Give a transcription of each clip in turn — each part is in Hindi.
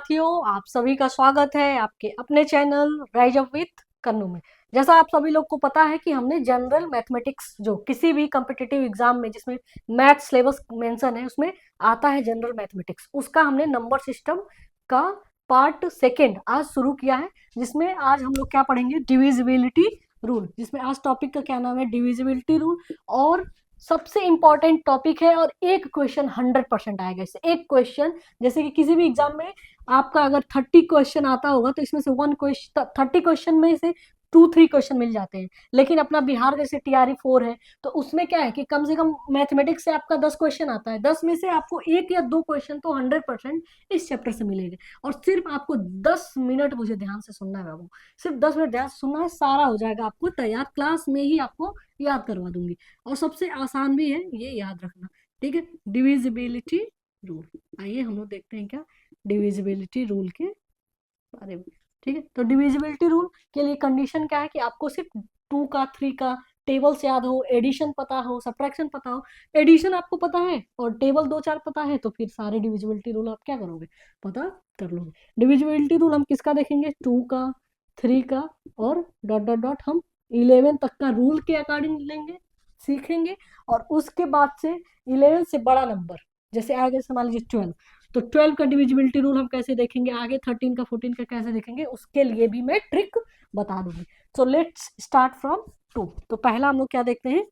साथियों, आप सभी का स्वागत है आपके अपने चैनल राइज अप विथ कन्नू में। जैसा आप सभी लोग को पता है कि हमने जनरल मैथमेटिक्स जो किसी भी कॉम्पिटिटिव एग्जाम में जिसमें मैथ सिलेबस मेंशन है उसमें आता है जनरल मैथमेटिक्स, उसका हमने नंबर सिस्टम का पार्ट सेकेंड आज शुरू किया है, जिसमें आज हम लोग क्या पढ़ेंगे, डिविजिबिलिटी रूल। जिसमें आज टॉपिक का क्या नाम है, डिविजिबिलिटी रूल। और सबसे इंपॉर्टेंट टॉपिक है और एक क्वेश्चन 100% आएगा इससे। एक क्वेश्चन, जैसे कि किसी भी एग्जाम में आपका अगर 30 क्वेश्चन आता होगा तो इसमें से 30 क्वेश्चन में से 2-3 क्वेश्चन मिल जाते हैं। लेकिन अपना बिहार जैसे टीआरई 4 है तो उसमें क्या है कि कम से कम मैथमेटिक्स से आपका 10 क्वेश्चन आता है, 10 में से आपको 1 या 2 क्वेश्चन तो 100% इस चैप्टर से मिलेंगे। और सिर्फ आपको 10 मिनट मुझे ध्यान से सुनना है बाबू, सिर्फ 10 मिनट ध्यान से सुनना है, सारा हो जाएगा आपको तैयार। क्लास में ही आपको याद करवा दूंगी और सबसे आसान भी है, ये याद रखना, ठीक है। डिविजिबिलिटी रूल, आइए हम लोग देखते हैं क्या डिविजिबिलिटी रूल के बारे में, ठीक है। तो डिविजिबिलिटी रूल के लिए कंडीशन क्या है कि आपको सिर्फ 2 का 3 का टेबल्स याद हो, एडिशन पता हो, सब्ट्रैक्शन पता हो। एडिशन आपको पता है और टेबल 2-4 पता है तो फिर सारे डिविजिबिलिटी रूल आप क्या करोगे, पता कर लोगे। डिविजिबिलिटी रूल हम किसका देखेंगे, 2 का, 3 का और डॉट डॉट डॉट हम 11 तक का रूल के अकॉर्डिंग लेंगे, सीखेंगे। और उसके बाद से 11 से बड़ा नंबर, जैसे आगे से मान लीजिए 12, तो 12 का डिविजिबिलिटी रूल हम कैसे देखेंगे, आगे 13 का 14 का कैसे देखेंगे, उसके लिए भी मैं ट्रिक बता दूंगी। So let's start from 2। तो पहला हम लोग क्या देखते हैं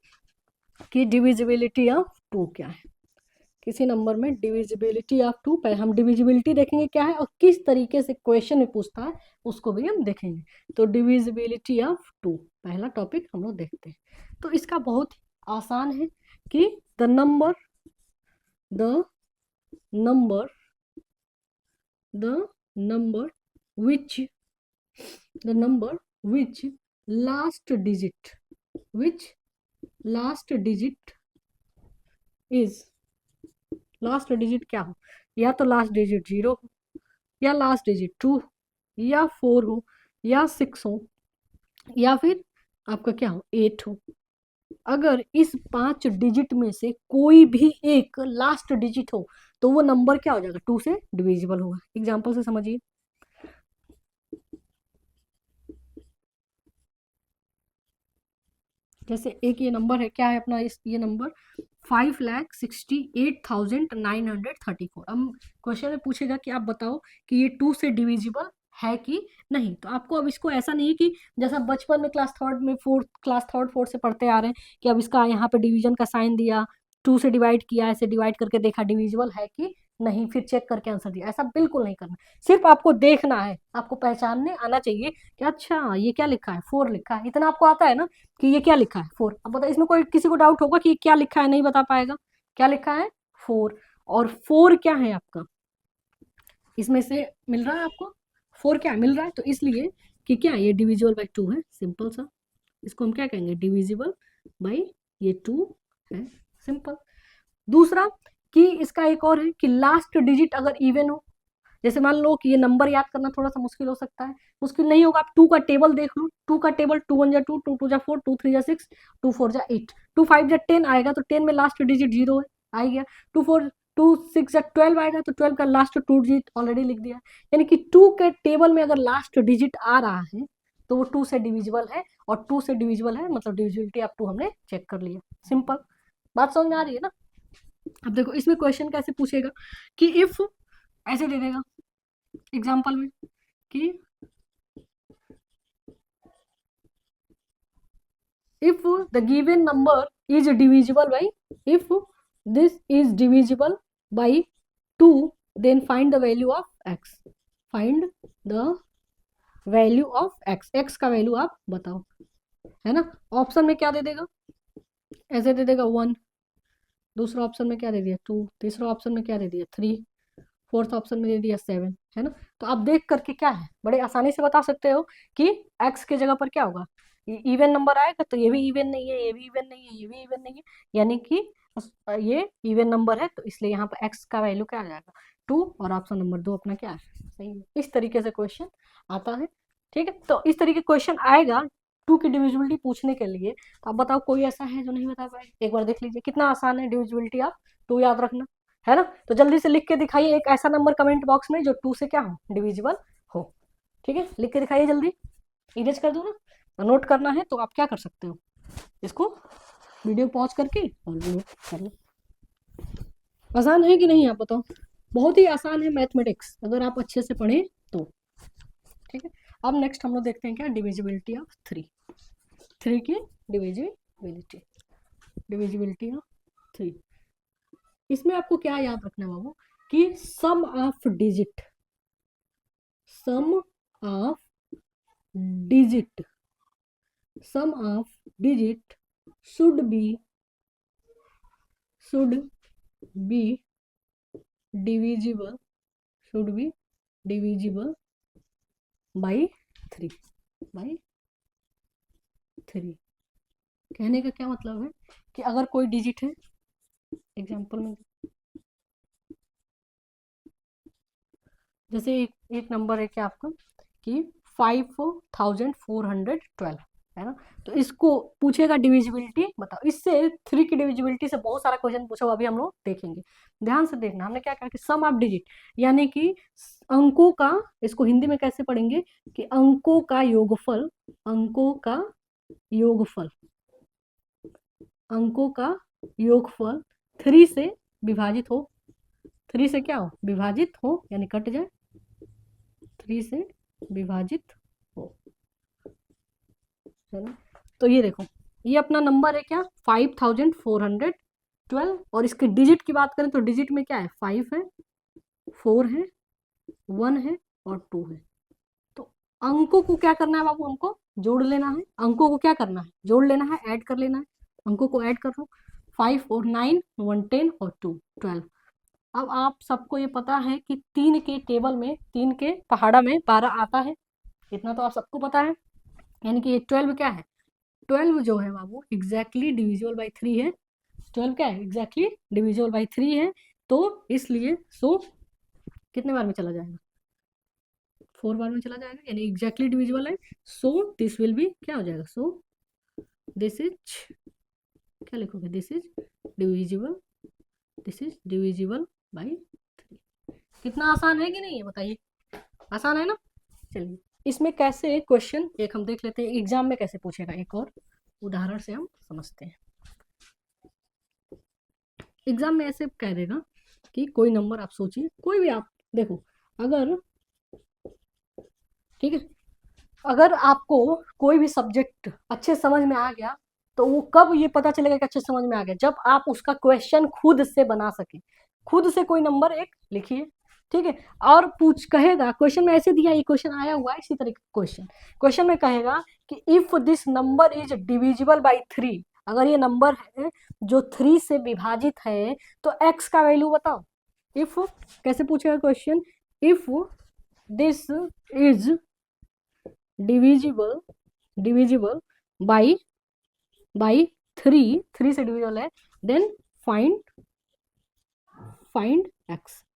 कि डिविजिबिलिटी ऑफ 2 क्या है। किसी नंबर में डिविजिबिलिटी ऑफ 2, पहले हम डिविजिबिलिटी देखेंगे क्या है और किस तरीके से क्वेश्चन में पूछता है उसको भी हम देखेंगे। तो डिविजिबिलिटी ऑफ 2 पहला टॉपिक हम लोग देखते हैं। तो इसका बहुत आसान है कि the number the number which the number which last digit is last digit क्या हो, या तो लास्ट डिजिट 0 हो, या लास्ट डिजिट 2, या 4 हो, या 6 हो, या फिर आपका क्या हो 8 हो। अगर इस 5 डिजिट में से कोई भी एक लास्ट डिजिट हो तो वो नंबर क्या हो जाएगा, 2 से डिविजिबल होगा। एग्जांपल से समझिए, जैसे एक ये नंबर है, क्या है अपना ये नंबर 5,68,934। अब क्वेश्चन में पूछेगा कि आप बताओ कि ये 2 से डिविजिबल है कि नहीं। तो आपको अब इसको ऐसा नहीं है कि जैसा बचपन में क्लास थर्ड फोर्थ से पढ़ते आ रहे हैं कि अब इसका यहाँ पे डिवीजन का साइन दिया, 2 से डिवाइड किया, ऐसे डिवाइड करके देखा डिविजिबल है कि नहीं, फिर चेक करके आंसर दिया। ऐसा बिल्कुल नहीं करना, सिर्फ आपको देखना है, आपको पहचानने आना चाहिए कि अच्छा ये क्या लिखा है, 4 लिखा है, इतना आपको आता है ना कि ये क्या लिखा है 4। अब बताओ, इसमें कोई किसी को डाउट होगा कि ये क्या लिखा है, नहीं बता पाएगा। क्या लिखा है 4, और 4 क्या है आपका, इसमें से मिल रहा है आपको 4 क्या मिल रहा है, तो इसलिए कि क्या ये डिविजिबल बाई 2 है, सिंपल सा। इसको हम क्या कहेंगे, डिविजिबल बाई ये 2 है, सिंपल। दूसरा कि इसका एक और है कि लास्ट डिजिट अगर इवन हो, जैसे मान लो कि ये नंबर याद करना थोड़ा सा मुश्किल हो सकता है, मुश्किल नहीं होगा, आप 2 का टेबल देख लो, 2 का टेबल 2 1 जा 2, 2 2 जा 4, 2 3 जा 6, 2 4 जा 8, 2 5 जा 10 आएगा तो 10 में लास्ट डिजिट 0 है, आ गया। 2 6 जा 12 आएगा तो 12 का लास्ट 2 डिजिट ऑलरेडी लिख दिया। यानी कि 2 के टेबल में अगर लास्ट डिजिट आ रहा है तो वो 2 से डिविजिबल है, और 2 से डिविजिबल है मतलब डिविजिबिलिटी ऑफ 2 हमने चेक कर लिया। सिंपल बात समझ में आ रही है ना। अब देखो इसमें क्वेश्चन कैसे पूछेगा कि इफ, ऐसे दे देगा एग्जाम्पल में कि if the given number is divisible by, if this is divisible by 2 then find the value of x, find the value of x, x का वैल्यू आप बताओ, है ना। ऑप्शन में क्या दे देगा, ऐसे दे देगा 1, दूसरा ऑप्शन में क्या दे दिया 2, तीसरा ऑप्शन में क्या दे दिया 3, फोर्थ ऑप्शन में दे दिया 7, है ना। तो आप देख करके क्या है बड़े आसानी से बता सकते हो कि x के जगह पर क्या होगा, इवन नंबर आएगा तो ये भी इवन नहीं है, ये भी इवन नहीं है, ये भी इवन नहीं है, यानी कि ये इवन नंबर है, तो इसलिए यहाँ पर x का वैल्यू क्या आ जाएगा 2, और ऑप्शन नंबर 2 अपना क्या है सही है। इस तरीके से क्वेश्चन आता है, ठीक है। तो इस तरीके क्वेश्चन आएगा 2 की डिविजिबिलिटी पूछने के लिए। तो आप बताओ कोई ऐसा है जो नहीं बता पाए, एक बार देख लीजिए कितना आसान है डिविजिबिलिटी ऑफ 2 याद रखना, है ना। तो जल्दी से लिख के दिखाइए एक ऐसा नंबर कमेंट बॉक्स में जो 2 से क्या हो, डिविजिबल हो। ठीक है, लिख के दिखाइए जल्दी, इरेज कर दो ना। नोट करना है तो आप क्या कर सकते हो, इसको वीडियो पॉज करके और नोट कर लो। आसान है कि नहीं आप बताओ? बहुत ही आसान है मैथमेटिक्स, अगर आप अच्छे से पढ़ें तो। ठीक है, अब नेक्स्ट हम लोग देखते हैं क्या, डिविजिबिलिटी ऑफ 3 की डिविजिबिलिटी, डिविजिबिलिटी ऑफ 3। इसमें आपको क्या याद रखना है बाबू, कि sum of digit, sum of digit, sum of digit should be divisible, should be divisible by 3, by 3। कहने का क्या मतलब है कि अगर कोई डिजिट है, एग्जांपल में जैसे एक नंबर है क्या आपका कि 5412 है ना, तो इसको पूछेगा डिविजिबिलिटी बताओ। इससे 3 की डिविजिबिलिटी से बहुत सारा क्वेश्चन पूछा, अभी हम लोग देखेंगे। ध्यान से देखना, हमने क्या कहा कि सम ऑफ डिजिट यानी कि अंकों का, इसको हिंदी में कैसे पढ़ेंगे कि अंकों का योगफल, अंकों का योगफल, अंकों का योगफल 3 से विभाजित हो, 3 से क्या हो, विभाजित हो, यानी कट जाए, 3 से विभाजित हो, है ना। तो ये देखो, ये अपना नंबर है क्या 5412, और इसके डिजिट की बात करें तो डिजिट में क्या है, 5 है, 4 है, 1 है और 2 है। तो अंकों को क्या करना है बाबू, हमको जोड़ लेना है, अंकों को क्या करना है, जोड़ लेना है, ऐड कर लेना है, अंकों को ऐड कर लो, 5 और 9 1 10 और 2 12। अब आप सबको ये पता है कि 3 के टेबल में, 3 के पहाड़ा में 12 आता है, इतना तो आप सबको पता है, यानी कि ये 12 क्या है, 12 जो है बाबू एग्जैक्टली डिविजिबल बाई 3 है। 12 क्या है, एग्जैक्टली डिविजिबल बाई 3 है, तो इसलिए सो कितने बार में चला जाएगा, 4 बार में चला जाएगा, यानी एग्जैक्टली डिविजिबल है। सो दिस विल बी क्या हो जाएगा, सो दिस इज क्या लिखोगे, this is divisible, this is divisible by 3। कितना आसान है कि नहीं है बताइए, आसान है ना। चलिए इसमें कैसे क्वेश्चन एक हम देख लेते हैं, एग्जाम में कैसे पूछेगा, एक और उदाहरण से हम समझते हैं। एग्जाम में ऐसे कह देगा कि कोई नंबर आप सोचिए, कोई भी आप देखो, अगर ठीक है, अगर आपको कोई भी सब्जेक्ट अच्छे समझ में आ गया तो वो कब ये पता चलेगा कि अच्छे समझ में आ गया, जब आप उसका क्वेश्चन खुद से बना सके, खुद से कोई नंबर एक लिखिए, ठीक है। और पूछ कहेगा, क्वेश्चन में ऐसे दिया, ये क्वेश्चन आया हुआ है इसी तरह का क्वेश्चन, क्वेश्चन में कहेगा कि if this number is divisible by 3, अगर ये नंबर है जो 3 से विभाजित है तो x का वैल्यू बताओ। इफ कैसे पूछेगा question, if this is divisible by 3 से डिविजिबल है, देन फाइंड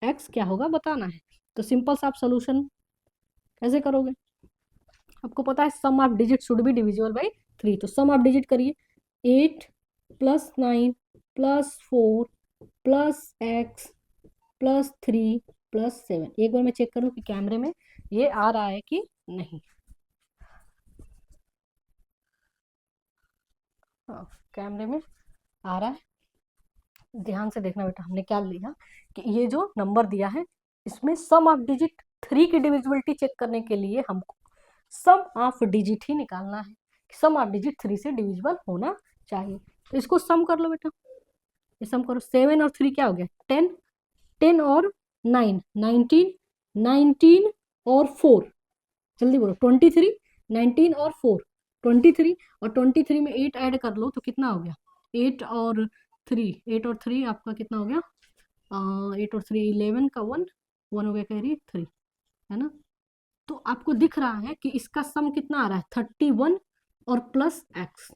x क्या होगा बताना है। तो सिंपल सा आप सोल्यूशन कैसे करोगे, आपको पता है sum of digit should be divisible by 3, तो सम ऑफ डिजिट करिए, 8 + 9 + 4 + x + 3 + 7। एक बार मैं चेक करूं कि कैमरे में ये आ रहा है कि नहीं। हाँ, कैमरे में आ रहा है, ध्यान से देखना बेटा, हमने क्या लिया कि ये जो नंबर दिया है इसमें सम ऑफ डिजिट 3 की डिविजिबिलिटी चेक करने के लिए हमको सम ऑफ डिजिट ही निकालना है, सम ऑफ डिजिट 3 से डिविजिबल होना चाहिए। तो इसको सम कर लो बेटा, ये सम करो, 7 और 3 क्या हो गया 10, 10 और 9 19, 19 और 4 जल्दी बोलो 23, 19 और 4 23, और 23 में 8 ऐड कर लो तो कितना हो गया 8 और 3 आपका कितना हो गया 8 और 3 11 का 1 हो गया कैरी 3, है ना। तो आपको दिख रहा है कि इसका सम कितना आ रहा है 31 और प्लस x।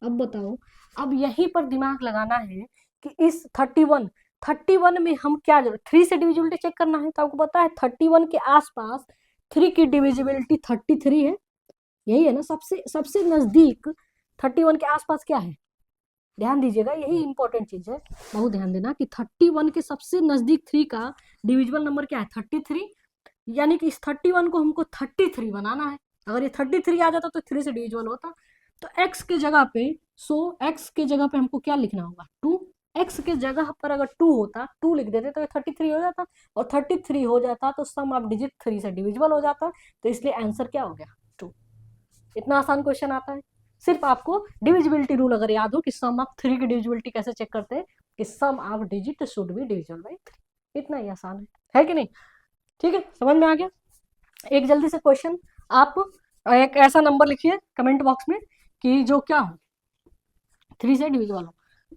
अब बताओ, अब यहीं पर दिमाग लगाना है कि इस 31 में हम क्या जरूरत, 3 से डिविजिबिलिटी चेक करना है, तो आपको पता है 31 के आसपास 3 की डिविजिबिलिटी 33 है, यही है ना, सबसे सबसे नजदीक 31 के आसपास क्या है, ध्यान दीजिएगा, यही इंपॉर्टेंट चीज है, बहुत ध्यान देना कि 31 के सबसे नजदीक 3 का डिविजिबल नंबर क्या है, 33। यानी कि इस 31 को हमको 33 बनाना है। अगर ये 33 आ जाता तो 3 से डिविजिबल होता। तो x के जगह पे, x के जगह पे हमको क्या लिखना होगा, 2। x के जगह पर अगर 2 होता, 2 लिख देते तो ये 33 हो जाता, और 33 हो जाता तो सम ऑफ डिजिट 3 से डिविजिबल हो जाता। तो इसलिए आंसर क्या हो गया, 2। इतना आसान क्वेश्चन आता है। सिर्फ आपको डिविजिबिलिटी रूल अगर याद हो कि सम ऑफ 3 की डिविजिबिलिटी कैसे चेक करते हैं, कि sum of digit should be divisible by 3, इतना ही आसान है कि नहीं? ठीक है, समझ में आ गया? एक जल्दी से क्वेश्चन, आप एक ऐसा नंबर लिखिए कमेंट बॉक्स में कि जो क्या हो, 3 से डिविजिबल हो।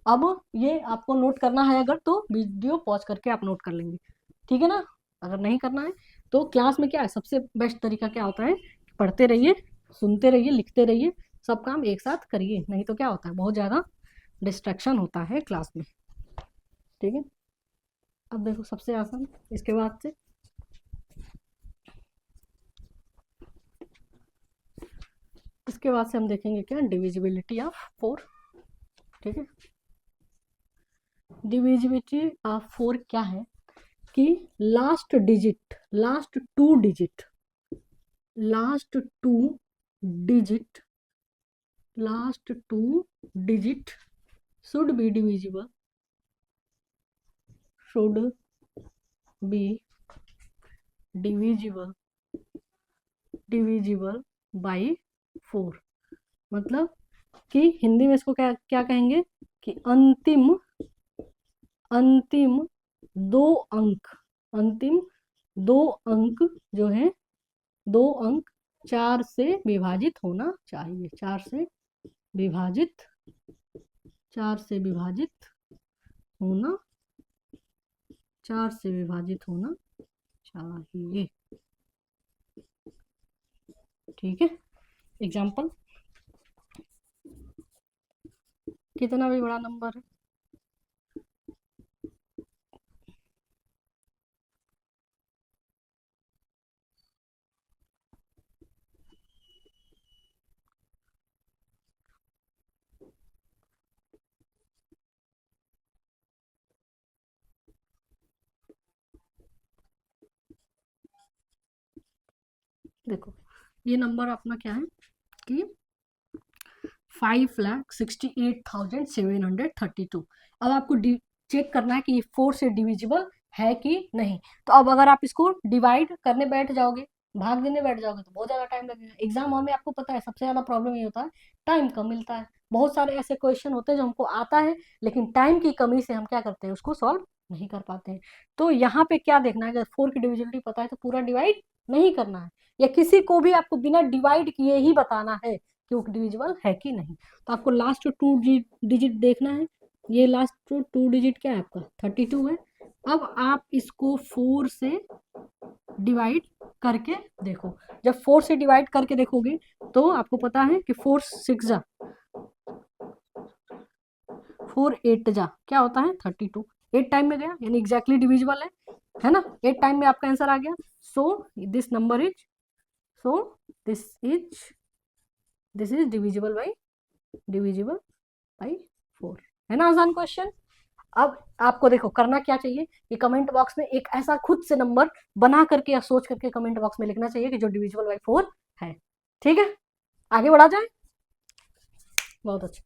अब ये आपको नोट करना है, अगर तो वीडियो पॉज करके आप नोट कर लेंगे, ठीक है ना? अगर नहीं करना है तो क्लास में क्या है, सबसे बेस्ट तरीका क्या होता है, पढ़ते रहिए, सुनते रहिए, लिखते रहिए, सब काम एक साथ करिए, नहीं तो क्या होता है, बहुत ज़्यादा डिस्ट्रैक्शन होता है क्लास में, ठीक है? अब देखो सबसे आसान, इसके बाद से हम देखेंगे क्या, डिविजिबिलिटी ऑफ 4, ठीक है? डिविजिबिलिटी ऑफ 4 क्या है कि last digit, last two digit, last two digit, last two digit should be divisible, should be divisible, divisible by 4। मतलब कि हिंदी में इसको क्या क्या कहेंगे कि अंतिम, अंतिम 2 अंक, अंतिम 2 अंक जो है, 2 अंक 4 से विभाजित होना चाहिए, 4 से विभाजित, 4 से विभाजित होना, 4 से विभाजित होना चाहिए, ठीक है? एग्जाम्पल, कितना भी बड़ा नंबर है, देखो ये नंबर अपना क्या है कि 5,68,732। अब आपको चेक करना है कि ये 4 से डिविजिबल है कि नहीं। तो अब अगर आप इसको डिवाइड करने बैठ जाओगे, भाग देने बैठ जाओगे, तो बहुत ज़्यादा टाइम लगेगा। एग्जाम हॉल में आपको पता है सबसे ज़्यादा प्रॉब्लम ये होता है, टाइम कम मिलता है। बहुत सारे ऐसे क्वेश्चन होते हैं जो हमको आता है, लेकिन टाइम की कमी से हम क्या करते हैं, उसको सॉल्व नहीं कर पाते हैं। तो यहाँ पे क्या देखना है, अगर 4 की डिविजिबिलिटी पता है तो पूरा डिवाइड नहीं करना है, या किसी को भी आपको बिना डिवाइड किए ही बताना है कि वो डिविजिबल है कि नहीं। तो आपको लास्ट 2 डिजिट देखना है, ये लास्ट 2 डिजिट क्या है आपका, 32 है। अब आप इसको 4 से डिवाइड करके देखो। जब 4 से डिवाइड करके देखोगे तो आपको पता है कि 4 6 जा, 4 8 जा क्या होता है, 32। 8 टाइम में गया यानी एग्जैक्टली डिविजिबल है ना? 8 टाइम में आपका आंसर आ गया। So this number is, so this is, this is divisible by, divisible by 4, है ना? आसान क्वेश्चन। अब आपको देखो करना क्या चाहिए कि कमेंट बॉक्स में एक ऐसा खुद से नंबर बना करके या सोच करके कमेंट बॉक्स में लिखना चाहिए कि जो डिविजिबल बाई 4 है, ठीक है? आगे बढ़ा जाए, बहुत अच्छा।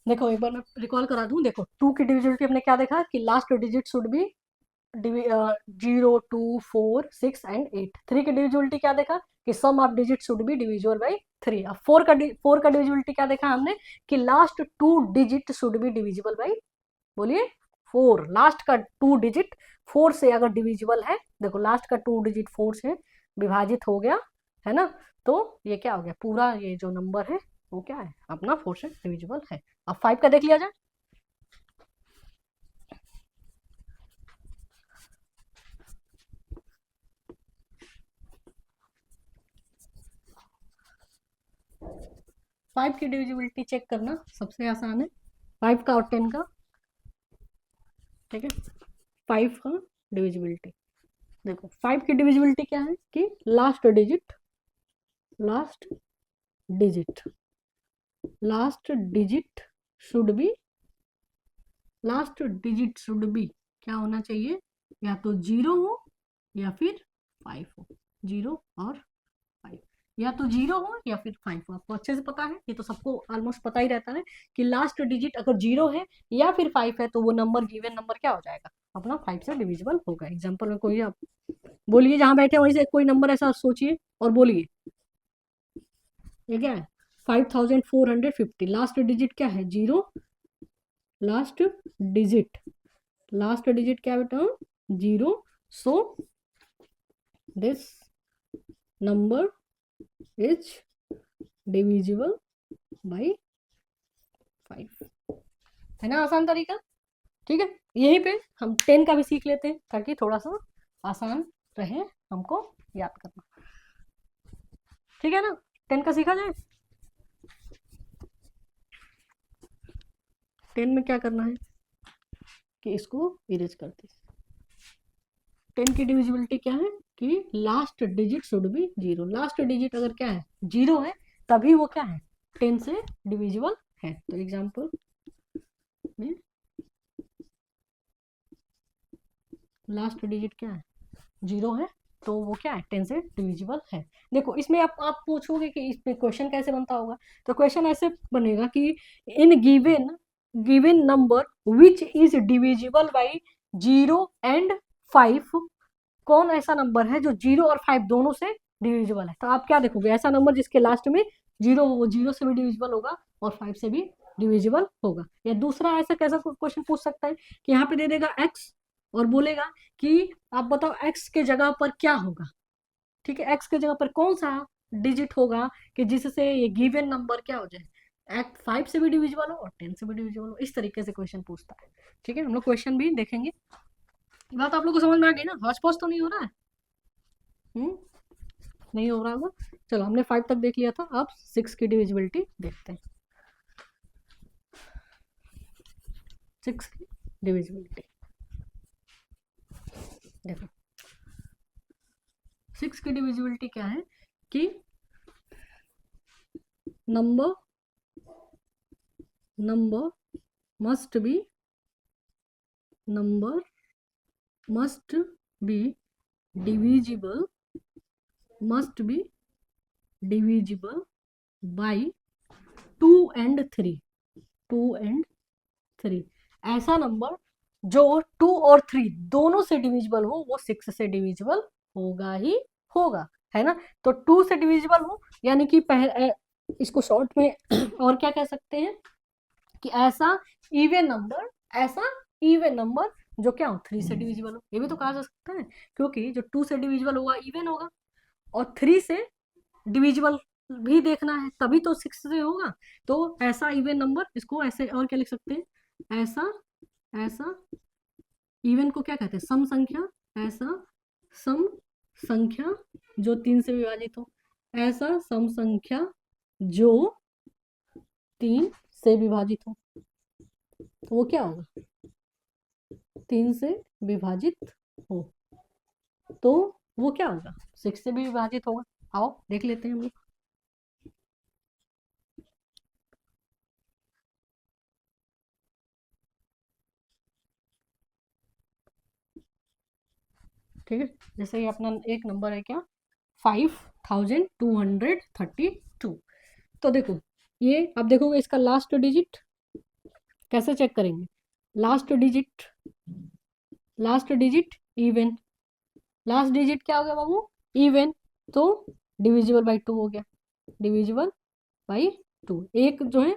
देखो एक बार मैं रिकॉल करा दूं, देखो 2 की डिविजिबिलिटी हमने क्या देखा कि last digit should be 0 2 4 6 and 8। 3 की डिविजिबिलिटी क्या देखा कि sum of digit should be divisible by 3। अब 4 का डिविजिबिलिटी क्या देखा हमने कि last 2 digit should be divisible by, बोलिए 4। लास्ट का 2 डिजिट 4 से अगर डिविजिबल है, देखो लास्ट का 2 डिजिट 4 से विभाजित हो गया, है ना? तो ये क्या हो गया, पूरा ये जो नंबर है वो क्या है अपना 4 से डिविजिबल है। अब 5 का देख लिया जाए। फाइव की डिविजिबिलिटी चेक करना सबसे आसान है, 5 का और 10 का, ठीक है? 5 का डिविजिबिलिटी देखो, 5 की डिविजिबिलिटी क्या है कि last digit, last digit, last digit should B, last digit should B क्या होना चाहिए, या तो 0 हो या फिर 5 हो, 0 और 5, या तो 0 हो या फिर 5 हो। आपको अच्छे से पता है, ये तो सबको ऑलमोस्ट पता ही रहता है कि लास्ट डिजिट अगर 0 है या फिर 5 है तो वो नंबर, गिवन नंबर क्या हो जाएगा, अपना 5 से डिविजिबल होगा। एग्जाम्पल में कोई आप बोलिए, जहां बैठे वहीं से कोई नंबर ऐसा सोचिए और बोलिए। ये क्या है, 5450, लास्ट डिजिट क्या है, 0, लास्ट डिजिट, लास्ट डिजिट क्या बेटा, 0, so this number is divisible by 5, है ना, आसान तरीका। ठीक है, यहीं पे हम 10 का भी सीख लेते हैं ताकि थोड़ा सा आसान रहे हमको याद करना। ठीक है ना, 10 का सीखा जाए। 10 में क्या करना है कि इसको इरेज करते हैं। 10 की डिविजिबिलिटी क्या है कि last digit should be 0, last digit अगर क्या है 0 है तभी वो क्या है 10 से डिविजिबल है। तो एग्जाम्पल में लास्ट डिजिट क्या है 0 है तो वो क्या है 10 से डिविजिबल है। देखो इसमें आप पूछोगे कि इसमें क्वेश्चन कैसे बनता होगा, तो क्वेश्चन ऐसे बनेगा कि in given given number which is divisible by 0 and 5, कौन ऐसा नंबर है जो 0 और 5 दोनों से डिविजिबल है। तो आप क्या देखोगे, ऐसा नंबर जिसके लास्ट में 0 हो वो 0 से भी डिविजिबल होगा और 5 से भी डिविजिबल होगा। या दूसरा ऐसा कैसा क्वेश्चन पूछ सकता है कि यहाँ पे दे देगा x और बोलेगा कि आप बताओ x के जगह पर क्या होगा। ठीक है, x के जगह पर कौन सा डिजिट होगा कि जिससे ये गिवन नंबर क्या हो जाए, एक्ट 5 से भी डिविजिबल हो और 10 से भी डिविजिबल हो। इस तरीके से क्वेश्चन पूछता है। ठीक है, हम लोग क्वेश्चन भी देखेंगे। बात आप लोग को समझ में आ गई ना, हॉच पॉच तो नहीं हो रहा है। नहीं हो रहा होगा। चलो हमने 5 तक देख लिया था, अब 6 की डिविजिबिलिटी देखते हैं। 6 की डिविजिबिलिटी देखो, 6 की डिविजिबिलिटी क्या है कि number must be divisible by 2 and 3, 2 and 3। ऐसा नंबर जो 2 और 3 दोनों से डिविजिबल हो वो 6 से डिविजिबल होगा ही होगा, है ना। तो 2 से डिविजिबल हो यानी कि इसको शॉर्ट में और क्या कह सकते हैं कि ऐसा इवन नंबर जो क्या हो 3 से डिविजिबल हो, ये भी तो कहा जा सकता है क्योंकि जो 2 से डिविजिबल होगा इवन होगा और 3 से डिविजिबल भी देखना है तभी तो 6 से होगा। तो ऐसा इवन नंबर, इसको ऐसे और क्या लिख सकते हैं, ऐसा इवन को क्या कहते हैं, सम संख्या, ऐसा सम संख्या जो 3 से विभाजित हो, ऐसा सम संख्या जो 3 से विभाजित हो, तो वो क्या होगा 3 से विभाजित हो तो वो क्या होगा 6 से भी विभाजित होगा। आओ देख लेते हैं हम लोग। ठीक है, जैसे ये अपना एक नंबर है क्या 5232। तो देखो ये अब देखोगे इसका लास्ट डिजिट कैसे चेक करेंगे, last digit even, last digit क्या हो गया बाबू इवन, तो डिविजिबल बाई 2 हो गया, डिविजिबल बाई 2। एक जो है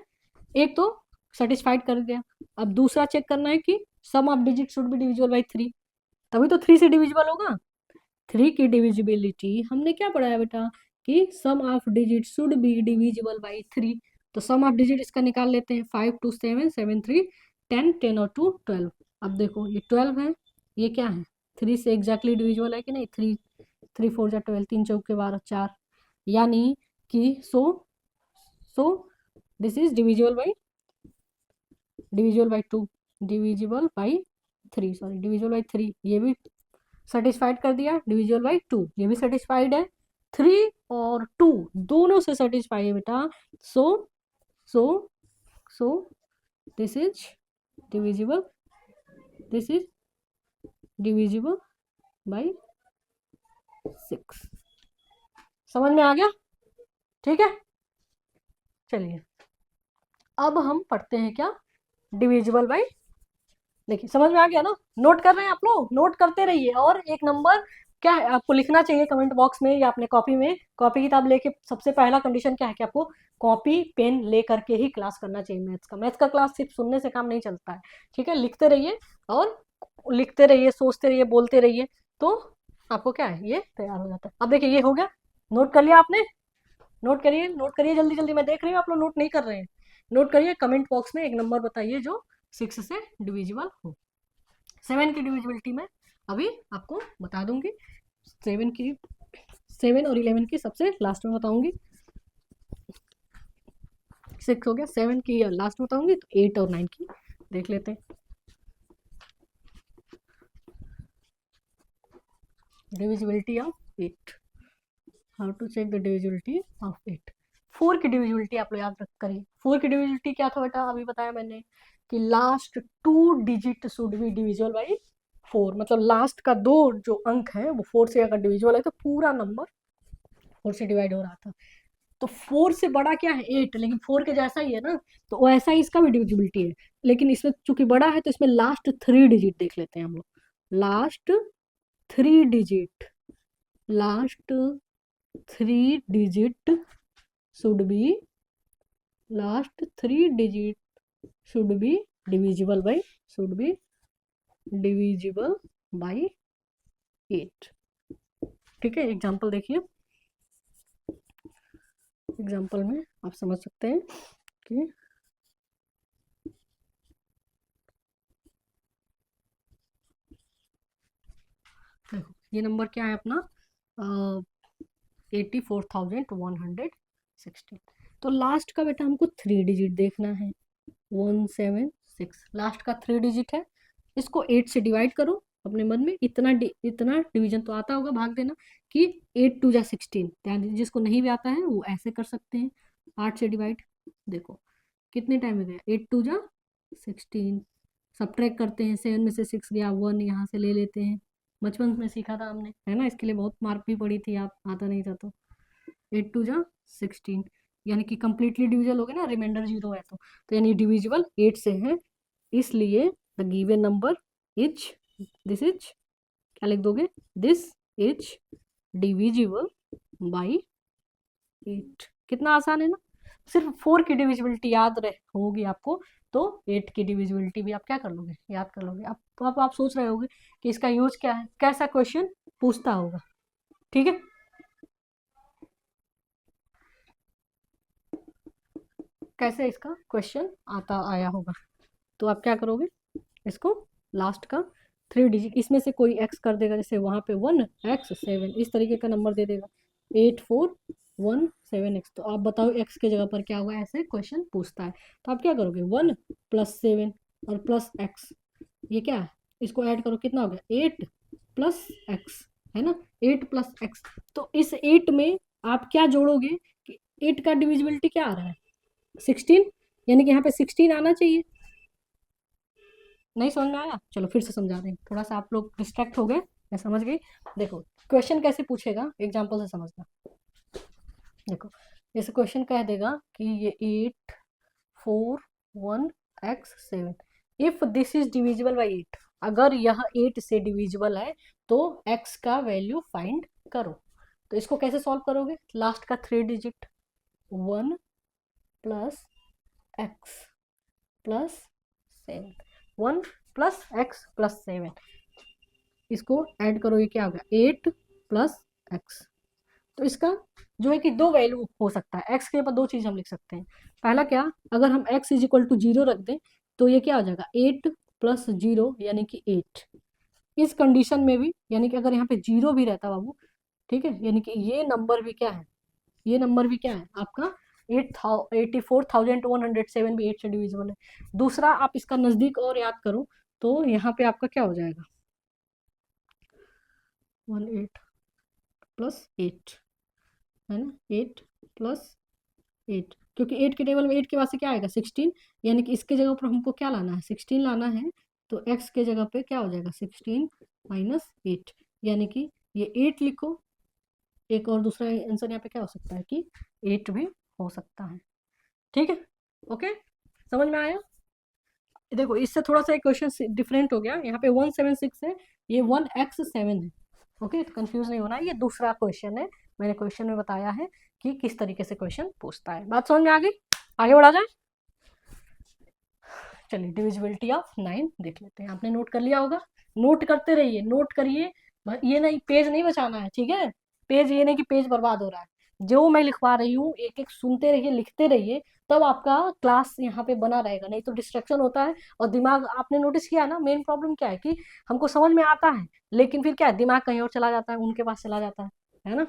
एक तो सेटिस्फाइड कर दिया। अब दूसरा चेक करना है कि sum of digit should be divisible by 3, तभी तो 3 से डिविजिबल होगा। 3 की डिविजिबिलिटी हमने क्या पढ़ा है बेटा कि sum of digit should be divisible by 3। तो सम ऑफ डिजिट इसका निकाल लेते हैं, 5 2 7 7 3 10 10 और 2 12। अब देखो ये 12 है, ये क्या है 3 से एग्जैक्टली डिविजिबल है कि नहीं, 3 3 4 जा 12, 3 चौके 12 4, यानी कि so this is divisible by 2, divisible by 3, sorry divisible by 3, ये भी सेटिस्फाइड कर दिया, डिविजिबल बाई 2 ये भी सेटिस्फाइड है, 3 और 2 दोनों से सेटिस्फाई है बेटा। So this is divisible, this is divisible by 6। समझ में आ गया? ठीक है, चलिए अब हम पढ़ते हैं क्या, डिविजिबल बाई। देखिए समझ में आ गया ना? नोट कर रहे हैं आप लोग? नोट करते रहिए। और एक नंबर क्या है आपको लिखना चाहिए कमेंट बॉक्स में या अपने कॉपी में, कॉपी किताब लेके। सबसे पहला कंडीशन क्या है कि आपको कॉपी पेन ले करके ही क्लास करना चाहिए। मैथ्स का क्लास सिर्फ सुनने से काम नहीं चलता है। ठीक है, लिखते रहिए और लिखते रहिए, सोचते रहिए, बोलते रहिए, तो आपको क्या है ये तैयार हो जाता है। अब देखिए ये हो गया, नोट कर लिया आपने? नोट करिए, नोट करिए जल्दी जल्दी। मैं देख रही हूँ आप लोग नोट नहीं कर रहे हैं। नोट करिए, कमेंट बॉक्स में एक नंबर बताइए जो 6 से डिविजिबल हो। 7 की डिविजिबिलिटी में अभी आपको बता दूंगी। 7 की, 7 और 11 की सबसे लास्ट में बताऊंगी। 6 हो गया, 7 की लास्ट में बताऊंगी, तो 8 और 9 की देख लेते हैं। Divisibility of 8, how to check the divisibility of 8। 4 की डिविजिबिलिटी आप लोग याद रख करिए। 4 की डिविजिबिलिटी क्या था बेटा? अभी बताया मैंने कि last 2 digit should be divisible by 4। मतलब लास्ट का 2 जो अंक है वो 4 से अगर डिविजिबल है तो पूरा नंबर 4 से डिवाइड हो रहा था। तो 4 से बड़ा क्या है? 8, लेकिन 4 के जैसा ही है ना, तो वैसा ही इसका भी डिविजिबिलिटी है। लेकिन इसमें चूंकि बड़ा है तो इसमें लास्ट 3 डिजिट देख लेते हैं हम लोग। Last 3 digit, last 3 digit should be, last 3 digit should be divisible by, should be divisible by 8। ठीक है, एग्जाम्पल देखिए। एग्जाम्पल में आप समझ सकते हैं कि देखो ये नंबर क्या है अपना, 84,116। तो लास्ट का बेटा हमको 3 डिजिट देखना है, 176। लास्ट का 3 डिजिट है, इसको 8 से डिवाइड करो अपने मन में। इतना डिवीजन तो आता होगा, भाग देना कि 8 2 जा 16। ध्यान दीजिए, जिसको नहीं भी आता है वो ऐसे कर सकते हैं, 8 से डिवाइड। देखो कितने टाइम में गया, 8 2 जा 16। सब्ट्रैक्ट करते हैं, 7 में से 6 गया, 1 यहाँ से ले लेते हैं। बचपन में सीखा था हमने, है ना? इसके लिए बहुत मार्क भी पड़ी थी, आप आता नहीं था तो। 8 2 जा 16, यानी कि कंप्लीटली डिविजिबल हो गया ना, रिमाइंडर 0 है तो यानी डिविजिबल 8 से है। इसलिए the given number is, this is, क्या लिख दोगे, दिस इज डिविजिबल बाई 8। कितना आसान है ना? सिर्फ 4 की डिविजिबिलिटी याद रहे होगी आपको, तो 8 की डिविजिबिलिटी भी आप क्या कर लोगे, याद कर लोगे। अब आप सोच रहे होगे कि इसका यूज क्या है, कैसा क्वेश्चन पूछता होगा। ठीक है, कैसे इसका क्वेश्चन आता आया होगा। तो आप क्या करोगे, इसको लास्ट का 3 डिजिट इसमें से कोई एक्स कर देगा, जैसे वहां पे 1x7 इस तरीके का नंबर दे देगा, 8417x। तो आप बताओ एक्स के जगह पर क्या होगा, ऐसे क्वेश्चन पूछता है। तो आप क्या करोगे, 1 + 7 और प्लस एक्स, ये क्या है, इसको ऐड करो, कितना हो गया, 8 + x, है ना? 8 + x। तो इस 8 में आप क्या जोड़ोगे कि 8 का डिविजिबिलिटी क्या आ रहा है, 16, यानी कि यहाँ पे 16 आना चाहिए। नहीं समझ में आया? चलो फिर से समझा दें, थोड़ा सा आप लोग डिस्ट्रैक्ट हो गए, मैं समझ गई। देखो क्वेश्चन कैसे पूछेगा, एग्जाम्पल से समझना। देखो जैसे क्वेश्चन कह देगा कि ये 841x7, if this is divisible by 8, अगर यह 8 से डिविजिबल है तो x का वैल्यू फाइंड करो। तो इसको कैसे सॉल्व करोगे, लास्ट का 3 डिजिट 1 + x + 7, 1 + x + 7, इसको ऐड करो, ये क्या होगा, 8 + x। तो इसका जो है कि 2 वैल्यू हो सकता है, x के ऊपर 2 चीज हम लिख सकते हैं। पहला क्या, अगर हम x = 0 रख दें तो ये क्या हो जाएगा, 8 + 0 यानी कि 8। इस कंडीशन में भी, यानी कि अगर यहाँ पे 0 भी रहता बाबू, ठीक है, यानी कि ये नंबर भी क्या है, ये नंबर भी क्या है आपका 84,107 भी 8 से डिविजिबल है। दूसरा आप इसका नजदीक और याद करो, तो यहाँ पे आपका क्या हो जाएगा, 8 + 8, है ना, 8 + 8, क्योंकि 8 के टेबल में 8 के बाद से क्या आएगा 16, यानी कि इसके जगह पर हमको क्या लाना है 16 लाना है, तो x के जगह पे क्या हो जाएगा 16 माइनस 8, यानी कि ये 8 लिखो। एक और दूसरा आंसर यहाँ पे क्या हो सकता है कि 8 भी हो सकता है। ठीक है, ओके, समझ में आया। देखो इससे थोड़ा सा एक क्वेश्चन डिफरेंट हो गया, यहाँ पे 176 है, ये 1x7 है। ओके, तो कंफ्यूज नहीं होना, ये दूसरा क्वेश्चन है, मैंने क्वेश्चन में बताया है कि किस तरीके से क्वेश्चन पूछता है। बात समझ में आ गई, आगे बढ़ा जाए। चलिए डिविजिबिलिटी ऑफ 9 देख लेते हैं, आपने नोट कर लिया होगा, नोट करते रहिए, नोट करिए, ये नहीं पेज नहीं बचाना है, ठीक है, पेज ये नहीं कि पेज बर्बाद हो रहा है, जो मैं लिखवा रही हूँ एक एक सुनते रहिए, लिखते रहिए, तब आपका क्लास यहाँ पे बना रहेगा, नहीं तो डिस्ट्रैक्शन होता है और दिमाग, आपने नोटिस किया है ना, मेन प्रॉब्लम क्या है कि हमको समझ में आता है लेकिन फिर क्या है, दिमाग कहीं और चला जाता है, उनके पास चला जाता है ना।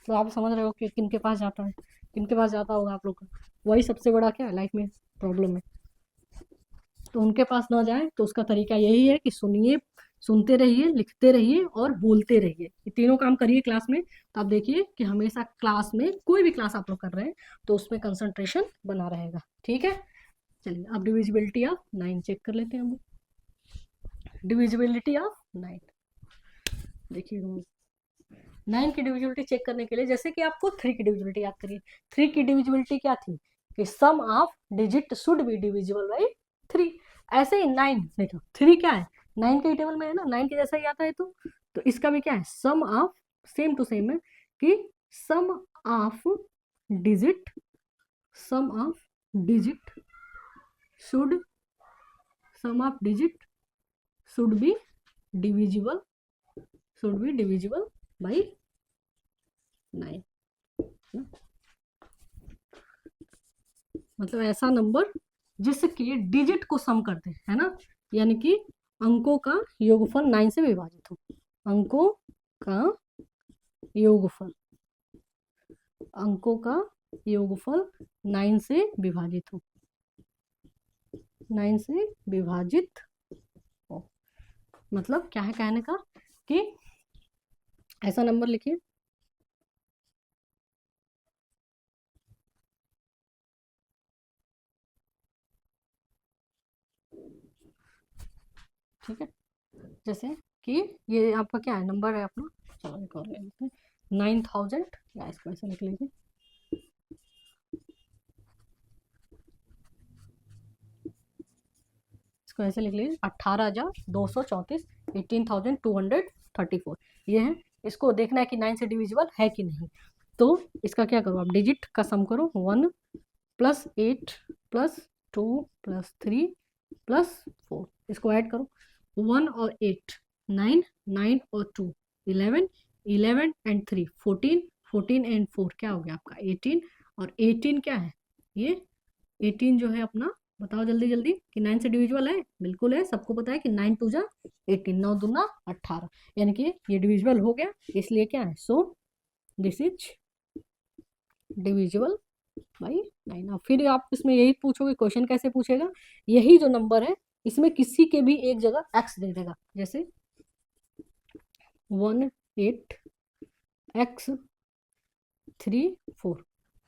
तो आप समझ रहे हो कि किन के पास जाता है, किन के पास जाता होगा आप लोग का, वही सबसे बड़ा क्या है लाइफ में प्रॉब्लम है। तो उनके पास ना जाए तो उसका तरीका यही है कि सुनिए, सुनते रहिए, लिखते रहिए और बोलते रहिए, ये तीनों काम करिए क्लास में, तो आप देखिए कि हमेशा क्लास में कोई भी क्लास आप लोग कर रहे हैं तो उसमें कंसंट्रेशन बना रहेगा। ठीक है, चलिए अब डिविजिबिलिटी ऑफ 9 चेक कर लेते हैं हम। डिविजिबिलिटी ऑफ 9, देखिए 9 की डिविजिबिलिटी चेक करने के लिए जैसे कि आपको 3 की डिविजिबिलिटी याद करिए, 3 की डिविजिबिलिटी क्या थी कि sum of digit should be divisible by 3, ऐसे ही 9 देखो 3 क्या है 9 के टेबल में है ना, 9 के जैसा ही आता है, तो इसका भी क्या है sum of, same to same है कि sum of digit, sum of digit should, sum of digit should be divisible, should be divisible by 9, मतलब ऐसा नंबर जिसके डिजिट को सम करते हैं, है ना, यानी कि अंकों का योगफल 9 से विभाजित हो, अंकों का योगफल, अंकों का योगफल 9 से विभाजित हो, 9 से विभाजित हो, मतलब क्या है कहने का कि ऐसा नंबर लिखिए, ठीक है, जैसे कि ये आपका क्या है नंबर है अपना, चलो एक और ले लेते हैं 9000, या इसको ऐसे लिख लीजिए, इसको ऐसे लिख लीजिए 18,234, 18,234 ये है। इसको देखना है कि 9 से डिविजिबल है कि नहीं, तो इसका क्या करो आप डिजिट का सम करो, 1 प्लस 8 प्लस 2 प्लस 3 प्लस 4, इसको ऐड करो, 1 और 8 9, 9 और 2 11, 11 एंड 3 14, 14 एंड 4 क्या हो गया आपका 18, और 18 क्या है ये 18 जो है अपना, बताओ जल्दी जल्दी कि 9 से डिविजिबल है, बिल्कुल है, सबको पता है कि 9 टू जा 18, 9 दूना 18, यानी कि ये डिविजिबल हो गया, इसलिए क्या है so this is divisible by 9। अब फिर आप इसमें यही पूछोगे, क्वेश्चन कैसे पूछेगा, यही जो नंबर है इसमें किसी के भी एक जगह x दे देगा, जैसे 18x34,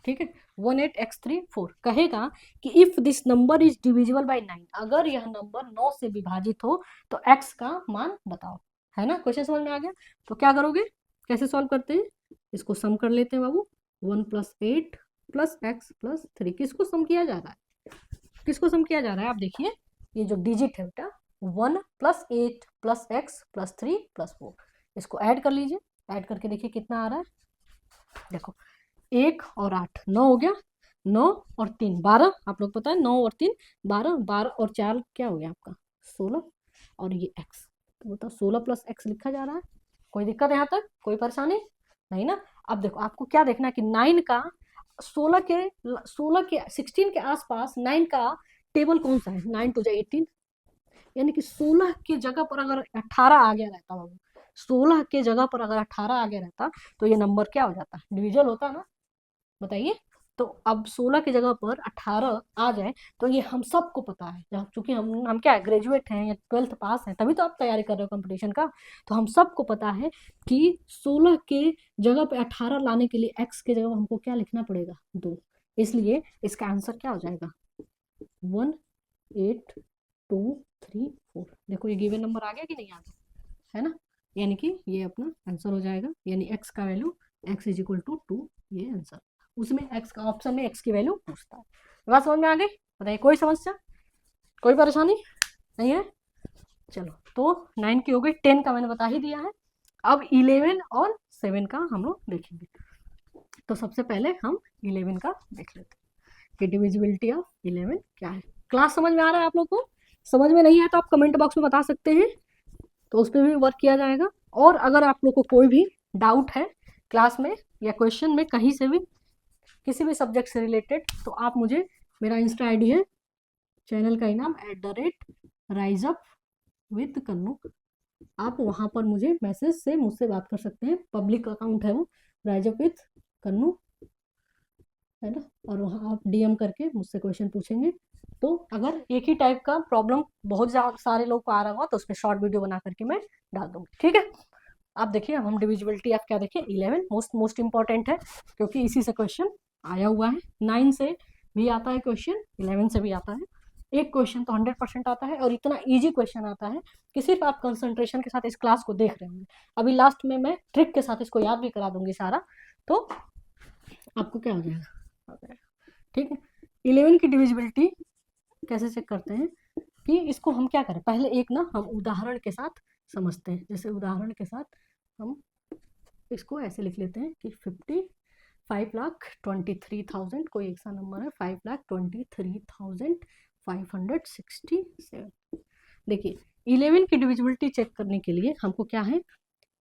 ठीक है, 18x34 कहेगा कि if this number is divisible by 9, अगर यह नंबर 9 से विभाजित हो तो x का मान बताओ, है ना, क्वेश्चन समझ में आ गया। तो क्या करोगे, कैसे सॉल्व करते हैं, इसको सम कर लेते हैं बाबू, 1 प्लस 8 प्लस x प्लस 3, किसको सम किया जा रहा है, किसको सम किया जा रहा है, आप देखिए ये जो डिजिट है बेटा 1 plus 8 plus x plus 3 plus 4, इसको ऐड कर लीजिए, ऐड करके देखिए कितना आ रहा है, देखो 1 और 8 9 हो गया, 9 और 3 12, आप लोग पता है 9 और 3 12, 12 और 4 क्या हो गया आपका 16, और ये x, तो बताओ 16 प्लस x लिखा जा रहा है, कोई दिक्कत है यहाँ तक, कोई परेशानी नहीं ना। अब देखो आपको क्या देखना है कि 9 का 16 के 16 के आसपास 9 का टेबल कौन सा है, 9 टू 18, यानी कि 16 की जगह पर अगर 18 आ गया रहता बाबू, 16 के जगह पर अगर 18 आ गया रहता तो ये नंबर क्या हो जाता, डिविजल होता ना, बताइए। तो अब 16 की जगह पर 18 आ जाए तो ये हम सबको पता है, जब चूंकि हम क्या है ग्रेजुएट हैं या 12th पास हैं, तभी तो आप तैयारी कर रहे हो कंपटीशन का, तो हम सबको पता है कि 16 के जगह पे 18 लाने के लिए x के जगह हमको क्या लिखना पड़ेगा 2, इसलिए इसका आंसर क्या हो जाएगा, 18234। देखो ये गिवन नंबर आ गया कि नहीं आ गया, है ना। यानी कि ये अपना आंसर हो जाएगा, यानी एक्स का value x is equal to 2, ये आंसर। उसमें एक्स का ऑप्शन में एक्स की वैल्यू पूछता है। बात समझ में आ गई? बताइए कोई समस्या, कोई परेशानी नहीं है? चलो, तो 9 की हो गई, 10 का मैंने बता ही दिया है। अब 11 और 7 का हम लोग देखेंगे। तो सबसे पहले हम 11 का देख लेते हैं कि डिविजिबिलिटी ऑफ 11 क्या है। क्लास समझ में आ रहा है आप लोग को? समझ में नहीं है तो आप कमेंट बॉक्स में बता सकते हैं, तो उस पर भी वर्क किया जाएगा। और अगर आप लोग को कोई भी डाउट है क्लास में या क्वेश्चन में कहीं से भी, किसी भी सब्जेक्ट से रिलेटेड, तो आप मुझे, मेरा इंस्टा आईडी है चैनल का ही नाम @RiseUpWithKannu, आप वहाँ पर मुझे मैसेज से मुझसे बात कर सकते हैं। पब्लिक अकाउंट है वो, राइज अप विथ कन्नू, है ना। और वहाँ आप डीएम करके मुझसे क्वेश्चन पूछेंगे। तो अगर एक ही टाइप का प्रॉब्लम बहुत सारे लोग को आ रहा होगा तो उस पर शॉर्ट वीडियो बना करके मैं डाल दूंगी, ठीक है। आप देखिए, हम डिविजिबिलिटी आप क्या देखिए, 11 मोस्ट इंपॉर्टेंट है, क्योंकि इसी से क्वेश्चन आया हुआ है। 9 से भी आता है क्वेश्चन, 11 से भी आता है। एक क्वेश्चन तो 100% आता है, और इतना इजी क्वेश्चन आता है कि सिर्फ आप कंसंट्रेशन के साथ इस क्लास को देख रहे होंगे। अभी लास्ट में मैं ट्रिक के साथ इसको याद भी करा दूंगी सारा, तो आपको क्या हो जाएगा, ठीक है। 11 की डिविजिबिलिटी कैसे चेक करते हैं कि इसको हम क्या करें, पहले एक ना हम उदाहरण के साथ समझते हैं। जैसे उदाहरण के साथ हम इसको ऐसे लिख लेते हैं कि 5,23,000, कोई एक सा नंबर है, 5,23,567। देखिए 11 की डिविजिबिलिटी चेक करने के लिए हमको क्या है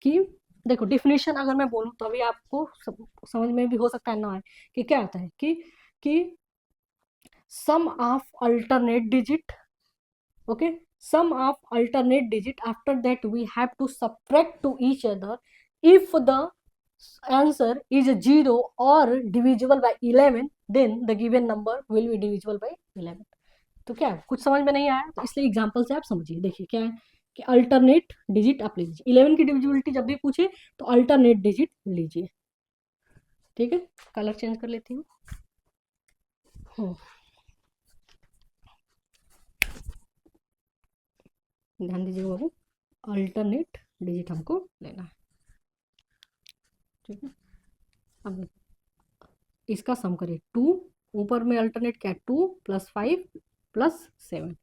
कि, देखो डिफिनेशन अगर मैं बोलूँ तो अभी आपको समझ में भी हो सकता है ना आए कि क्या होता है कि sum of alternate digit, okay, sum of alternate digit, after that we have to subtract to each other. If the answer is 0 or divisible by 11, then the given number will be divisible by 11। तो क्या है, कुछ समझ में नहीं आया तो इसलिए एग्जांपल से आप समझिए। देखिए क्या है कि अल्टरनेट डिजिट आप लीजिए, 11 की डिविजिबिलिटी जब भी पूछे तो अल्टरनेट डिजिट लीजिए, ठीक है। कलर चेंज कर लेती हूँ। ध्यान दीजिएगा बाबू, अल्टरनेट डिजिट हमको लेना है, ठीक है। अब इसका सम करिए, 2 ऊपर में अल्टरनेट क्या है, 2 + 5 + 7,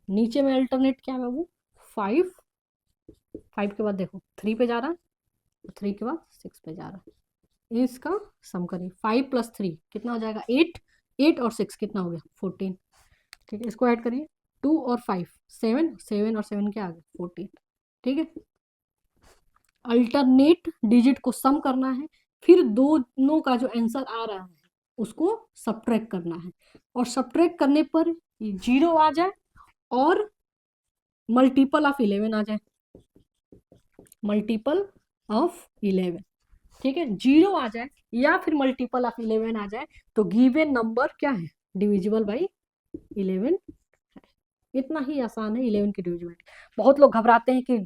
नीचे में अल्टरनेट क्या है बाबू, 5, 5 के बाद देखो 3 पे जा रहा है, 3 के बाद 6 पे जा रहा है। इसका सम करिए, 5 + 3 कितना हो जाएगा, 8, 8 और 6 कितना हो गया, 14, ठीक है। इसको ऐड करिए, 2 और 5 7, 7 और 7 क्या आ गया, 14, ठीक है। अल्टरनेट डिजिट को सम करना है, फिर दोनों का जो आंसर आ रहा है उसको सब्ट्रैक्ट करना है, और सब्ट्रैक्ट करने पर 0 आ जाए और मल्टीपल ऑफ 11 आ जाए, मल्टीपल ऑफ 11, ठीक है। 0 आ जाए या फिर मल्टीपल ऑफ 11 आ जाए तो गिवन नंबर क्या है, डिविजिबल बाई 11। इतना ही आसान है 11 की डिविजिबिलिटी। बहुत लोग घबराते हैं कि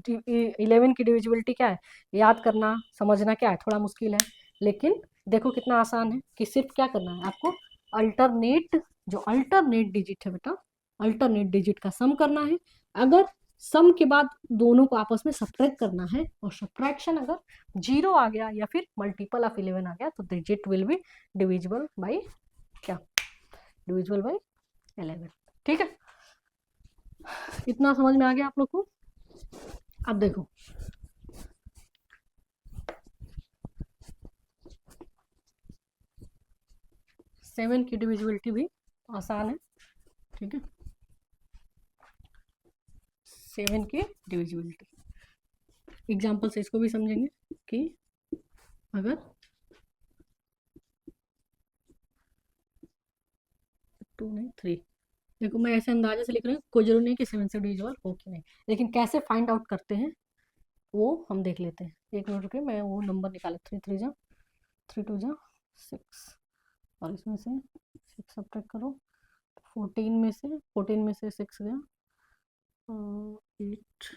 11 की डिविजिबिलिटी क्या है, याद करना समझना क्या है, थोड़ा मुश्किल है। लेकिन देखो कितना आसान है कि सिर्फ क्या करना है आपको, अल्टरनेट, जो अल्टरनेट डिजिट है बेटा, अल्टरनेट डिजिट का सम करना है। अगर सम के बाद दोनों को आपस में सब्ट्रैक्ट करना है, और सब्ट्रैक्शन अगर 0 आ गया या फिर मल्टीपल ऑफ 11 आ गया तो digit will be divisible by क्या, डिविजिबल बाई 11, ठीक है। इतना समझ में आ गया आप लोग को? अब देखो, सेवन की डिविजिबिलिटी भी आसान है, ठीक है। 7 की डिविजिबिलिटी एग्जाम्पल से इसको भी समझेंगे कि अगर 2 नहीं 3, देखो मैं ऐसे अंदाजे से लिख रही हूँ, कोई जरूरी नहीं कि 7 से डिविजिबल हो कि नहीं, लेकिन कैसे फाइंड आउट करते हैं वो हम देख लेते हैं। एक मिनट रुकिए, मैं वो नंबर निकाले, 3 3 जा 3 2 जा 6, और इसमें से 6 सब्ट्रैक्ट करो, 14 में से 6 गया, 8,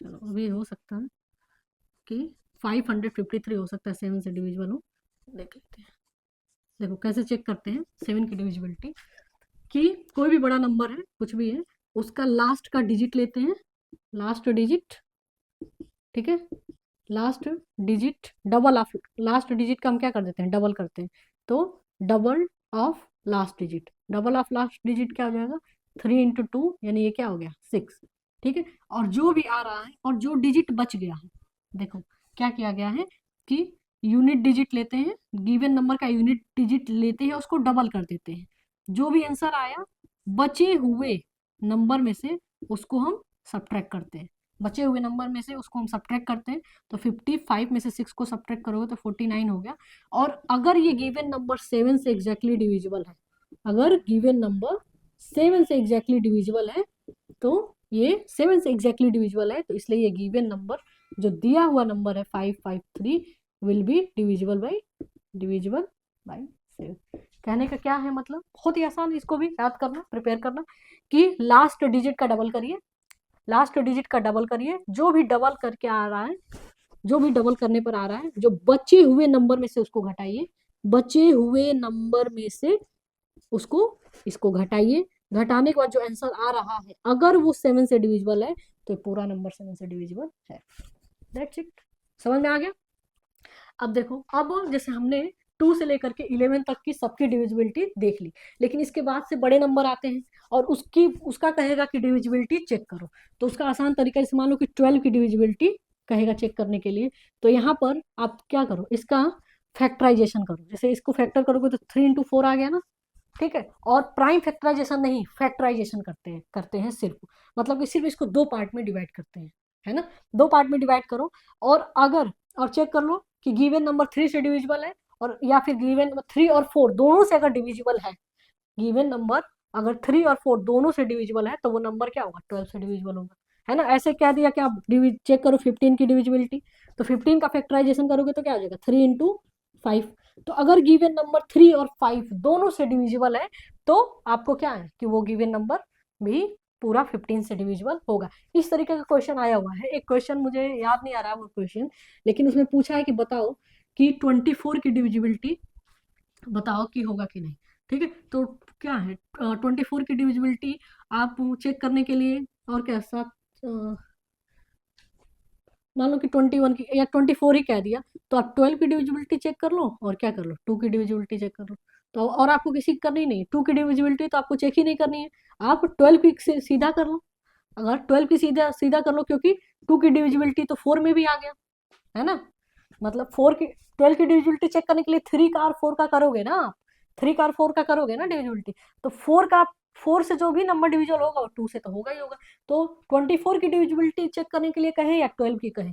चलो अभी हो सकता है कि 553 हो सकता है 7 से डिविजिबल हो, देख लेते हैं। देखो कैसे चेक करते हैं 7 की डिविजिबिलिटी, कि कोई भी बड़ा नंबर है, कुछ भी है, उसका लास्ट का डिजिट लेते हैं, लास्ट डिजिट, ठीक है, last digit double of last digit का हम क्या कर देते हैं, डबल करते हैं, तो double of last digit, double of last digit क्या हो जाएगा, 3 × 2 यानी ये क्या हो गया 6, ठीक है। और जो भी आ रहा है और जो डिजिट बच गया है, देखो क्या किया गया है कि यूनिट डिजिट लेते हैं, गिवन नंबर का यूनिट डिजिट लेते हैं, उसको डबल कर देते हैं, जो भी आंसर आया बचे हुए नंबर में से उसको हम सब्ट्रैक्ट करते हैं, बचे हुए नंबर में से उसको हम सब्ट्रैक्ट करते हैं, तो 55 में से 6 को सब्ट्रैक्ट करोगे तो 49 हो गया। और अगर ये गिवन नंबर 7 से एग्जैक्टली डिविजिबल है, अगर गिवन नंबर 7 से एग्जैक्टली डिविजिबल है, तो ये 7 से एग्जैक्टली डिविजिबल है, तो इसलिए ये गिवन नंबर जो दिया हुआ नंबर है 553 विल बी डिविजिबल बाई 7। कहने का क्या है मतलब, बहुत ही आसान, इसको भी याद करना, प्रिपेयर करना, कि लास्ट डिजिट का डबल करिए, लास्ट डिजिट का डबल करिए, जो भी डबल करके आ रहा है, जो भी डबल करने पर आ रहा है, जो बचे हुए नंबर में से उसको घटाइए, बचे हुए नंबर में से उसको इसको घटाइए, घटाने के बाद जो आंसर आ रहा है अगर वो 7 से डिविजिबल है तो पूरा नंबर 7 से डिविजिबल है। दैट्स इट, समझ में आ गया। अब देखो, अब जैसे हमने 2 से लेकर के 11 तक की सबकी डिविजिबिलिटी देख ली, लेकिन इसके बाद से बड़े नंबर आते हैं और उसका कहेगा कि डिविजिबिलिटी चेक करो, तो उसका आसान तरीका जैसे मान लो कि 12 की डिविजिबिलिटी कहेगा चेक करने के लिए, तो यहाँ पर आप क्या करो, इसका फैक्टराइजेशन करो, जैसे इसको फैक्टर करोगे तो 3 × 4 आ गया ना, ठीक है। और प्राइम फैक्टराइजेशन नहीं, फैक्टराइजेशन करते हैं सिर्फ, मतलब कि सिर्फ इसको 2 पार्ट में डिवाइड करते हैं, है ना, 2 पार्ट में डिवाइड करो, और चेक कर लो कि गिवन नंबर 3 से डिविजिबल है, और या फिर गिवन 3 और 4 दोनों से अगर डिविजिबल है, गिवन नंबर अगर 3 और 4 दोनों से डिविजिबल है, तो वो नंबर क्या होगा, 12 से डिविजिबल होगा, है ना। ऐसे क्या दिया कि आप चेक करो 15 की डिविजिबिलिटी, तो 15 का फैक्टराइजेशन करोगे तो क्या हो जाएगा 3 × 5, तो अगर गिवन नंबर 3 और 5 दोनों से डिविजिबल है, तो आपको क्या है कि वो गिवन नंबर भी पूरा 15 से डिविजिबल होगा। इस तरीके का क्वेश्चन आया हुआ है, एक क्वेश्चन मुझे याद नहीं आ रहा है वो क्वेश्चन, लेकिन उसमें पूछा है कि बताओ कि 24 की डिविजिबिलिटी बताओ कि होगा कि नहीं, ठीक है। तो क्या है 24 की डिविजिबिलिटी आप चेक करने के लिए, और क्या साथ मान लो कि 21 की या 24 ही कह दिया, तो आप 12 की डिविजिबिलिटी चेक कर लो, और क्या कर लो 2 की डिविजिबिलिटी चेक कर लो, तो और आपको किसी की करनी नहीं, 2 की डिविजिबिलिटी तो आपको चेक ही नहीं करनी है, आप 12 की सीधा कर लो, अगर 12 की सीधा सीधा कर लो, क्योंकि 2 की डिविजिबिलिटी तो 4 में भी आ गया, है ना, मतलब 12 की डिविजिबिलिटी चेक करने के लिए 3 का और 4 का करोगे ना आप, 3 का और 4 का करोगे ना डिविजिबिलिटी, तो 4 से जो भी नंबर डिविजिबल होगा वो 2 से तो होगा ही होगा, तो 24 की डिविजिबिलिटी चेक करने के लिए कहें या 12 की कहें,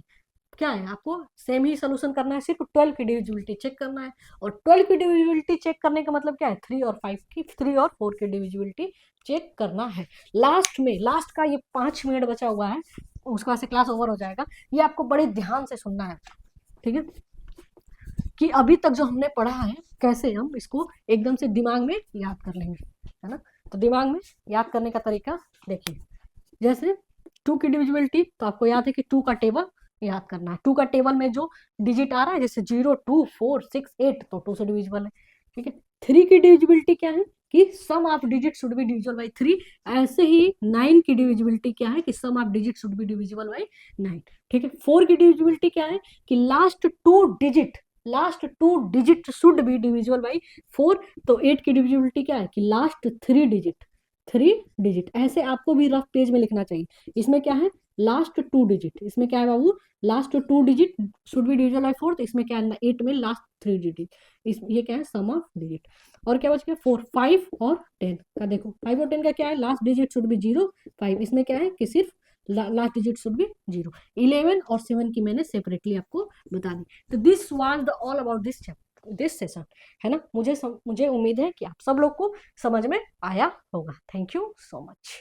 क्या है आपको सेम ही सोल्यूशन करना है, सिर्फ 12 की डिविजिबिलिटी चेक करना है, और 12 की डिविजिबिलिटी चेक करने का मतलब क्या है 3 और 4 की डिविजिबिलिटी चेक करना है। लास्ट का ये 5 मिनट बचा हुआ है, उसके बाद से क्लास ओवर हो जाएगा, ये आपको बड़े ध्यान से सुनना है, ठीक है, कि अभी तक जो हमने पढ़ा है कैसे हम इसको एकदम से दिमाग में याद कर लेंगे, है ना। तो दिमाग में याद करने का तरीका देखिए, जैसे 2 की डिविजिबिलिटी, तो आपको याद है कि 2 का टेबल याद करना है, 2 का टेबल में जो डिजिट आ रहा है जैसे 0 2 4 6 8, तो 2 से डिविजिबल है, ठीक है। 3 की डिविजिबिलिटी क्या है कि sum of digit should be divisible by 3, ऐसे ही 9 की डिविजिबिलिटी क्या है कि sum of digit should be divisible by 9, ठीक है। 4 की डिविजिबिलिटी क्या है कि last two digit should be divisible by 4, तो 8 की डिविजिबिलिटी क्या है कि लास्ट 3 डिजिट, ऐसे आपको भी रफ पेज में लिखना चाहिए। इसमें क्या है लास्ट 2 डिजिट, इसमें क्या है बाबू last 2 digit should be divisible by 4, तो इसमें क्या है 8 में लास्ट 3 डिजिट, ये क्या है सम ऑफ डिजिट। और क्या बच गया 4 5 और 10 का, देखो 5 और 10 का क्या है लास्ट डिजिट शुड बी 0 5, इसमें क्या है कि सिर्फ लास्ट डिजिट शुड बी 0। 11 और 7 की मैंने सेपरेटली आपको बता दी। तो this was the all about this session, है ना। मुझे उम्मीद है कि आप सब लोग को समझ में आया होगा। Thank you so much.